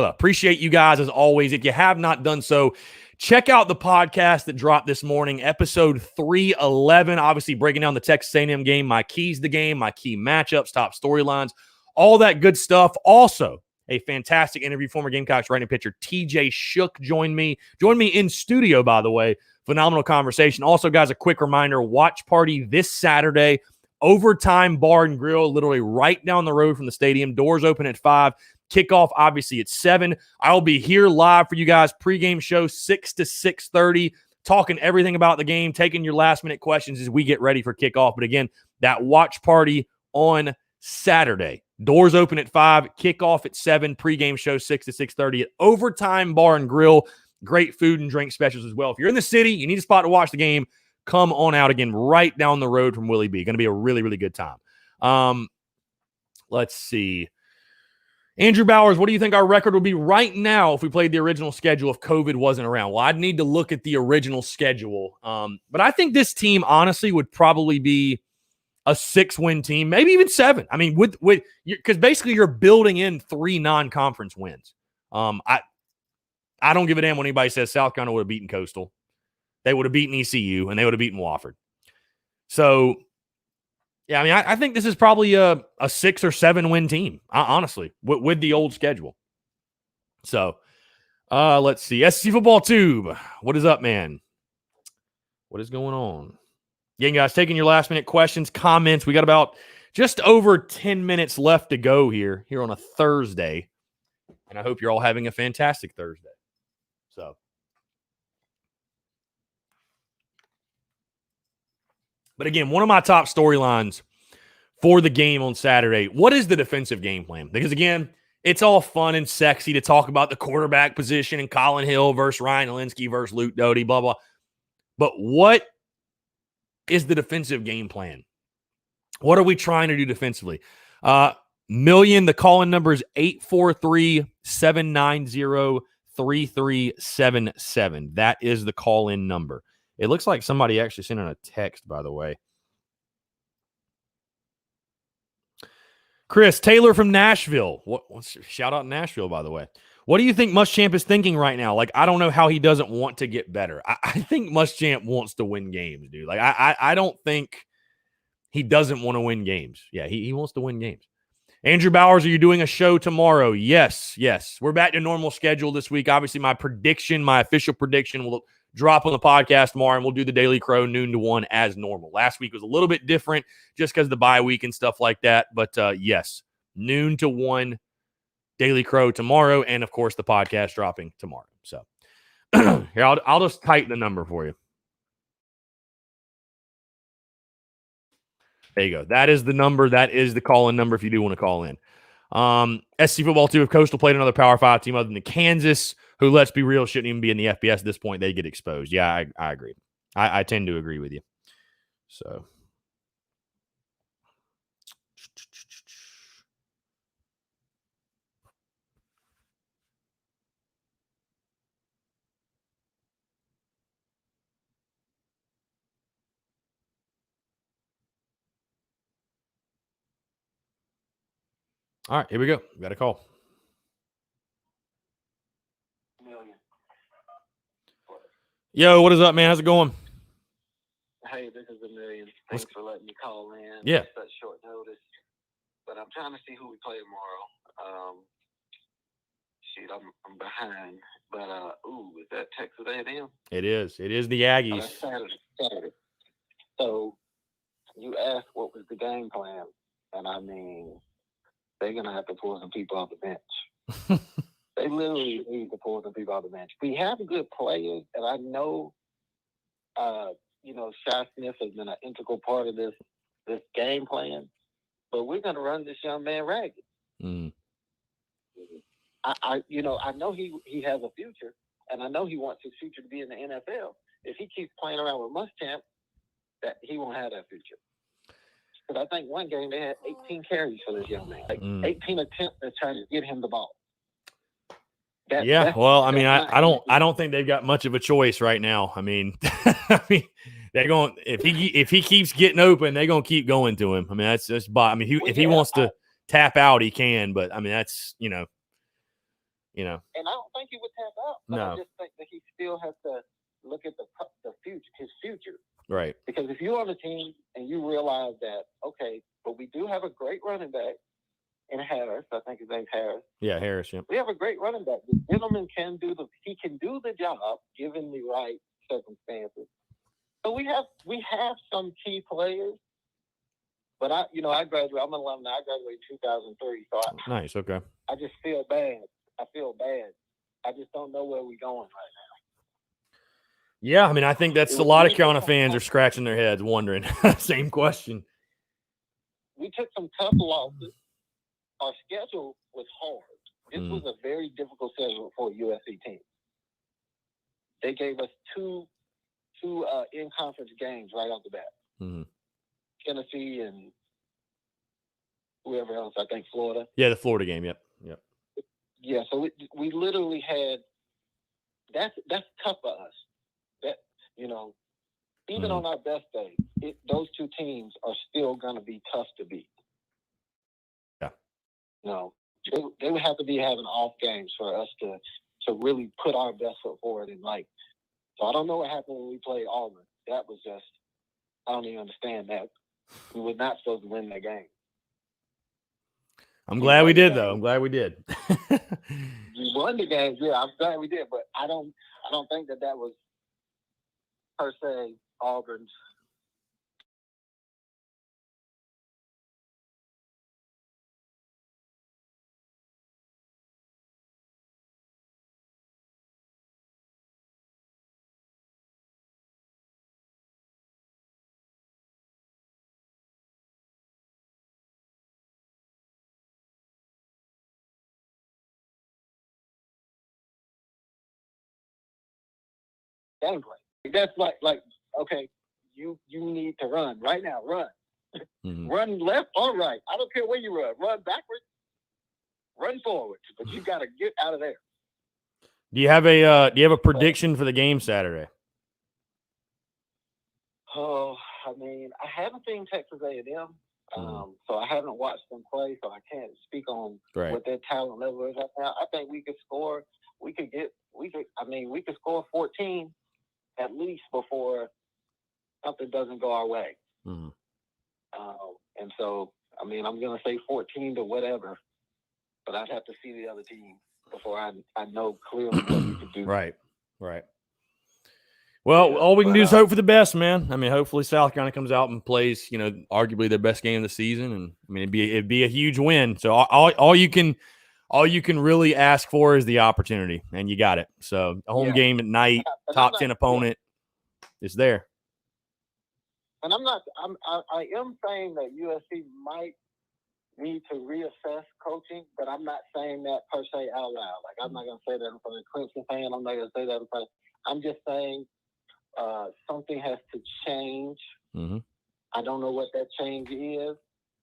Appreciate you guys as always. If you have not done so, check out the podcast that dropped this morning, episode 311. Obviously, breaking down the Texas A&M game, my keys to the game, my key matchups, top storylines, all that good stuff. Also, a fantastic interview. Former Gamecocks writing pitcher TJ Shook joined me in studio, by the way. Phenomenal conversation. Also, guys, a quick reminder, watch party this Saturday. Overtime Bar and Grill, literally right down the road from the stadium. Doors open at 5. Kickoff, obviously, at 7. I'll be here live for you guys. Pregame show 6 to 6:30, talking everything about the game, taking your last-minute questions as we get ready for kickoff. But again, that watch party on Saturday. Doors open at 5. Kickoff at 7. Pregame show 6 to 6:30 at Overtime Bar and Grill. Great food and drink specials as well. If you're in the city, you need a spot to watch the game, come on out again, right down the road from Willie B. Going to be a really, really good time. Let's see. Andrew Bowers, what do you think our record would be right now if we played the original schedule if COVID wasn't around? Well, I'd need to look at the original schedule. But I think this team, honestly, would probably be a 6-win team, maybe even 7. I mean, because basically you're building in 3 non-conference wins. I don't give a damn when anybody says South Carolina would have beaten Coastal. They would have beaten ECU, and they would have beaten Wofford. So, yeah, I mean, I think this is probably a 6 or 7 win team, honestly, with the old schedule. So, let's see. SC Football Tube, what is up, man? What is going on? Again, guys, taking your last-minute questions, comments. We got about just over 10 minutes left to go here on a Thursday, and I hope you're all having a fantastic Thursday. So. But again, one of my top storylines for the game on Saturday, what is the defensive game plan? Because again, it's all fun and sexy to talk about the quarterback position and Colin Hill versus Ryan Hilinski versus Luke Doty, blah, blah. But what is the defensive game plan? What are we trying to do defensively? The call-in number is 843-790-3377. That is the call-in number. It looks like somebody actually sent in a text, by the way. Chris Taylor from Nashville. Shout out Nashville, by the way. What do you think Muschamp is thinking right now? Like, I don't know how he doesn't want to get better. I think Muschamp wants to win games, dude. Like, I don't think he doesn't want to win games. Yeah, he wants to win games. Andrew Bowers, are you doing a show tomorrow? Yes. We're back to normal schedule this week. Obviously, my official prediction will drop on the podcast tomorrow, and we'll do the Daily Crow noon to 1 as normal. Last week was a little bit different just because of the bye week and stuff like that. But yes, noon to 1, Daily Crow tomorrow, and of course the podcast dropping tomorrow. So here, I'll just tighten the number for you. There you go. That is the number. That is the call-in number if you do want to call in. SC Football 2, if Coastal played another Power 5 team other than Kansas, who, let's be real, shouldn't even be in the FBS at this point, they get exposed. Yeah, I agree. I tend to agree with you. So. All right, here we go. We got a call. Yo, what is up, man? How's it going? Hey, this is $1,000,000. Thanks for letting me call in. Yeah. At such short notice. But I'm trying to see who we play tomorrow. I'm behind. But is that Texas A&M? It is. It is the Aggies. That's Saturday. So you asked what was the game plan, and I mean, they're gonna have to pull some people off the bench. They literally need to pull some people off the bench. We have good players, and I know, Shy Smith has been an integral part of this game plan. But we're gonna run this young man ragged. Mm. I know he has a future, and I know he wants his future to be in the NFL. If he keeps playing around with Muschamp, that he won't have that future. Because I think one game they had 18 carries for this young man, 18 attempts to try to get him the ball. I don't think they've got much of a choice right now. I mean, they're going if he keeps getting open, they're gonna keep going to him. I mean, that's I mean, if he wants to tap out, he can. But I mean, that's you know. And I don't think he would tap out. But No. I just think that he still has to look at the future, his future. Right. Because if you're on the team and you realize that, okay, but we do have a great running back in Harris. I think his name's Harris. Yeah, Harris. Yeah. We have a great running back. The gentleman can do the job given the right circumstances. So we have some key players. But I graduated. I'm an alumni. I graduated in 2003. So Nice. Okay. I just feel bad. I just don't know where we're going right now. Yeah, I mean, I think that's a lot of Carolina fans are scratching their heads, wondering. Same question. We took some tough losses. Our schedule was hard. This was a very difficult schedule for a USC team. They gave us two in-conference games right off the bat. Mm-hmm. Tennessee and whoever else. I think Florida. Yeah, the Florida game. Yep. Yeah, so we literally had that's tough for us. That even on our best days, those two teams are still going to be tough to beat. Yeah. They would have to be having off games for us to really put our best foot forward and like. So I don't know what happened when we played Auburn. That was just I don't even understand that. We were not supposed to win that game. I'm glad we did, though. I'm glad we did. We won the game, yeah. I'm glad we did, but I don't think that was per se Auburn's. Gameplay. That's like okay, you need to run right now. Run, run left or right. I don't care where you run. Run backwards, run forward. But you got to get out of there. Do you have a prediction for the game Saturday? Oh, I mean, I haven't seen Texas A&M, so I haven't watched them play, so I can't speak on what their talent level is right now. I think we could score. We could score 14 at least before something doesn't go our way. Mm-hmm. And so, I mean, I'm going to say 14 to whatever, but I'd have to see the other team before I know clearly what we could do. Right. Well, all we can do is hope for the best, man. I mean, hopefully South Carolina comes out and plays, arguably their best game of the season, and I mean, it'd be a huge win. So all you can really ask for is the opportunity, and you got it. So a home game at night, top 10 opponent is there. And I am saying that USC might need to reassess coaching, but I'm not saying that per se out loud. Like, I'm not going to say that in front of a Clemson fan. I'm not going to say that in front of, I'm just saying something has to change. Mm-hmm. I don't know what that change is,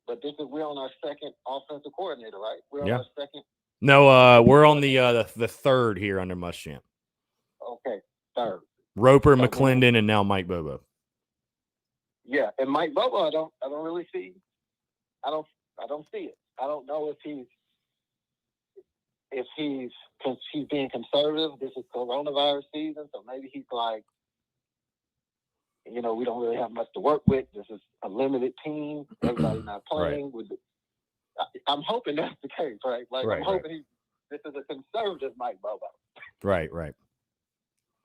but we're on our second offensive coordinator, right? We're on our second. No, we're on the third here under Muschamp. Okay, third. Roper, McClendon, and now Mike Bobo. Yeah, and Mike Bobo, I don't really see. I don't see it. I don't know if he's being conservative. This is coronavirus season, so maybe he's like, we don't really have much to work with. This is a limited team. Everybody's not playing. I'm hoping that's the case, right? Like, I'm hoping this is a conservative Mike Bobo. Right.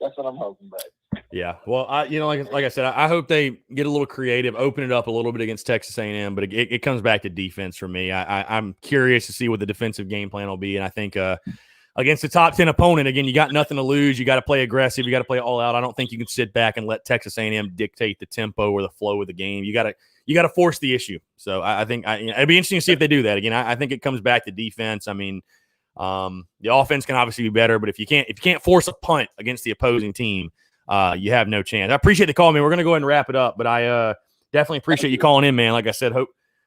That's what I'm hoping, but. Yeah, well, like I said, I hope they get a little creative, open it up a little bit against Texas A&M, but it comes back to defense for me. I'm curious to see what the defensive game plan will be, and I think against the top 10 opponent, again, you got nothing to lose. You got to play aggressive. You got to play all out. I don't think you can sit back and let Texas A&M dictate the tempo or the flow of the game. You got to force the issue. So I think it'd be interesting to see if they do that. Again, I think it comes back to defense. I mean, the offense can obviously be better, but if you can't force a punt against the opposing team, you have no chance. I appreciate the call, man. We're going to go ahead and wrap it up, but I definitely appreciate you calling in, man. Like I said,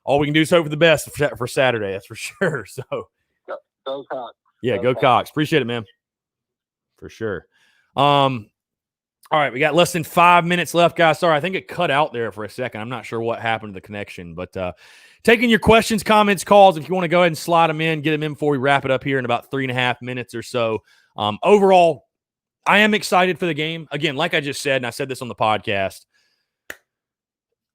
all we can do is hope for the best for Saturday. That's for sure. So, go Cox. Yeah, go Cox. Appreciate it, man. For sure. All right, we got less than 5 minutes left, guys. Sorry, I think it cut out there for a second. I'm not sure what happened to the connection, but taking your questions, comments, calls, if you want to go ahead and slide them in, get them in before we wrap it up here in about 3.5 minutes or so. Overall, I am excited for the game. Again, like I just said, and I said this on the podcast,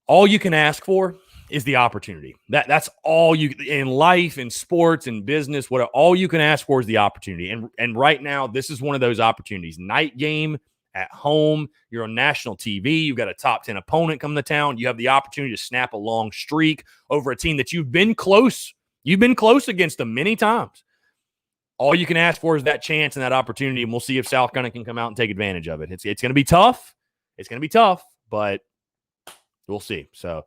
all you can ask for is the opportunity. That's all you in life, in sports, in business, all you can ask for is the opportunity. And right now, this is one of those opportunities. Night game at home, you're on national TV, you've got a top 10 opponent coming to town, you have the opportunity to snap a long streak over a team that you've been close against them many times. All you can ask for is that chance and that opportunity, and we'll see if South Carolina can come out and take advantage of it. It's going to be tough. It's going to be tough, but we'll see. So,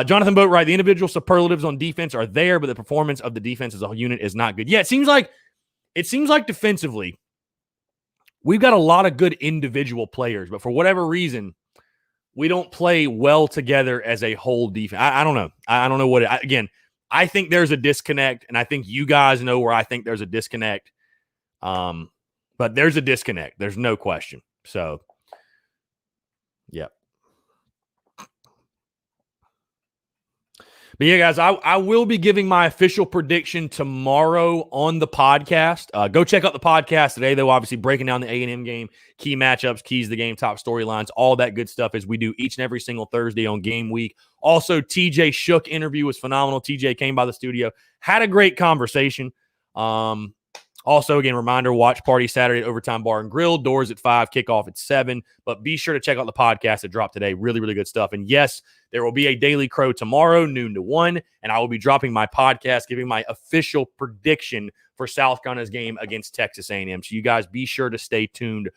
Jonathan Boatwright, the individual superlatives on defense are there, but the performance of the defense as a unit is not good. Yeah, it seems like defensively, we've got a lot of good individual players, but for whatever reason, we don't play well together as a whole defense. I don't know. I don't know what again, I think there's a disconnect, and I think you guys know where I think there's a disconnect. But there's a disconnect. There's no question. So, yeah. But yeah, guys, I will be giving my official prediction tomorrow on the podcast. Go check out the podcast today, though, obviously breaking down the A&M game, key matchups, keys to the game, top storylines, all that good stuff as we do each and every single Thursday on game week. Also, TJ Shook interview was phenomenal. TJ came by the studio, had a great conversation. Also, again, reminder, watch party Saturday at Overtime Bar and Grill. Doors at 5, kickoff at 7. But be sure to check out the podcast that dropped today. Really, really good stuff. And yes, there will be a Daily Crow tomorrow, noon to 1. And I will be dropping my podcast, giving my official prediction for South Carolina's game against Texas A&M. So you guys be sure to stay tuned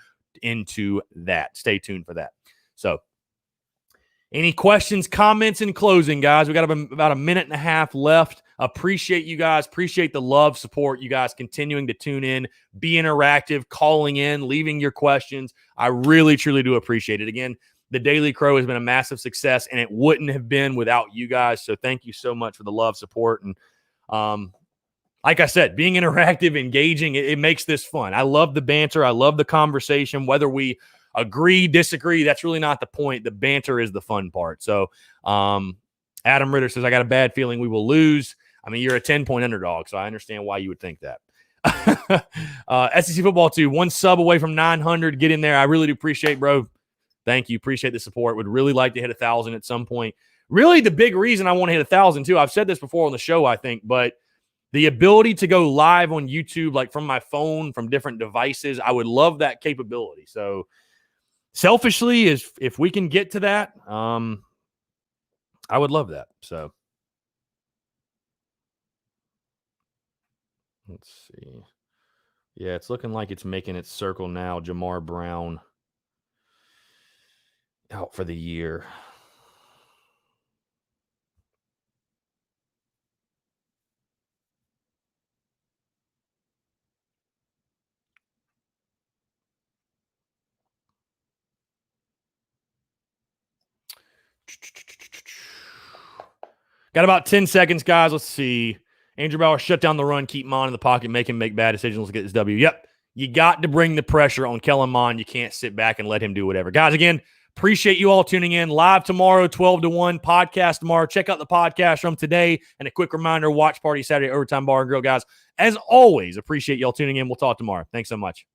into that. Stay tuned for that. So any questions, comments in closing, guys? We got about a minute and a half left. Appreciate you guys. Appreciate the love, support. You guys continuing to tune in, be interactive, calling in, leaving your questions. I really, truly do appreciate it. Again, the Daily Crow has been a massive success, and it wouldn't have been without you guys. So thank you so much for the love, support. And like I said, being interactive, engaging, it makes this fun. I love the banter. I love the conversation. Whether we agree, disagree, that's really not the point. The banter is the fun part. So Adam Ritter says, I got a bad feeling we will lose. I mean, you're a 10-point underdog, so I understand why you would think that. SEC Football 2, one sub away from 900. Get in there. I really do appreciate, bro. Thank you. Appreciate the support. Would really like to hit 1,000 at some point. Really, the big reason I want to hit 1,000, too, I've said this before on the show, I think, but the ability to go live on YouTube, like from my phone, from different devices, I would love that capability. So selfishly, if we can get to that, I would love that. So let's see. Yeah, it's looking like it's making its circle now. Jamar Brown out for the year. Got about 10 seconds, guys. Let's see. Andrew Bauer, shut down the run, keep Mon in the pocket, make him make bad decisions. Let's get this W. Yep. You got to bring the pressure on Kellen Mond. You can't sit back and let him do whatever. Guys, again, appreciate you all tuning in. Live tomorrow, 12 to 1. Podcast tomorrow. Check out the podcast from today. And a quick reminder, watch party Saturday, Overtime Bar and Grill, guys. As always, appreciate y'all tuning in. We'll talk tomorrow. Thanks so much.